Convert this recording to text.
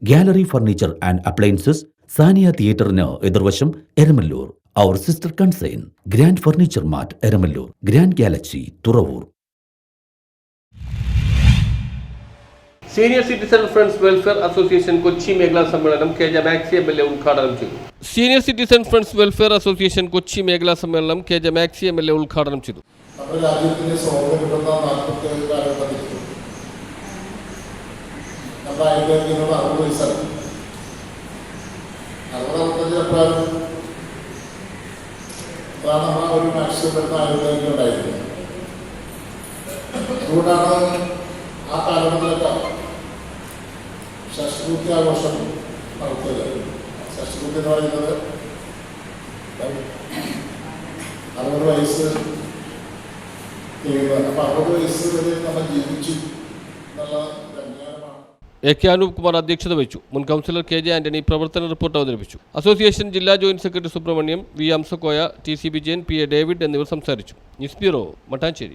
Gallery furniture and appliances, Sania തിയേറ്ററിന് എതിർവശം, എരമല്ലൂർ. അവർ sister concern, grand furniture mart, Eramalloor. Grand galaxy, Thuravoor. Senior citizen friends welfare association Kochi മേഖലാ സമ്മേളനം K J. Maxy MLA. ഉദ്ഘാടനം ചെയ്തു. Senior citizen friends welfare association Kochi മേഖലാ സമ്മേളനം കെ.ജെ. മാക്സി എം.എൽ.എ. ഉദ്ഘാടനം ചെയ്തു. നമ്മുടെ രാജ്യത്തിന്റെ സ്വാതന്ത്ര്യം കിട്ടുന്ന 47 കാലഘട്ടത്തിൽ നമ്മുടെ ആയുർവേദിക്കുന്നത് 60 വയസ്സാണ്. 60-65 അപ്രായം അതാണ് നമ്മളെ ഒരു മാക്സിമം വരുന്ന ആയുർവേദികം ഉണ്ടായിരുന്നത്. അതുകൊണ്ടാണ് ആ കാലഘട്ടത്തിലൊക്കെ ഷഷ്ടിപൂർത്തി ആഘോഷം നടത്തിയത്. ഷഷ്ടിപൂർത്തി എന്ന് പറയുന്നത് 60 വയസ്സ് ചെയ്യുന്നത്. അപ്പം 60 വയസ്സ് വരെ നമ്മൾ ജീവിച്ചു എന്നുള്ള അംഗീകാരമാണ്. എ.കെ. അനൂപ് കുമാർ അധ്യക്ഷത വഹിച്ചു. മുൻ കൗൺസിലർ കെ.ജെ. ആന്റണി പ്രവർത്തന റിപ്പോർട്ട് അവതരിപ്പിച്ചു. അസോസിയേഷൻ ജില്ലാ joint secretary Subramaniam, V. Amsakoya, T C. Vijayan, P A. David എന്നിവർ സംസാരിച്ചു. News bureau, Mattancherry.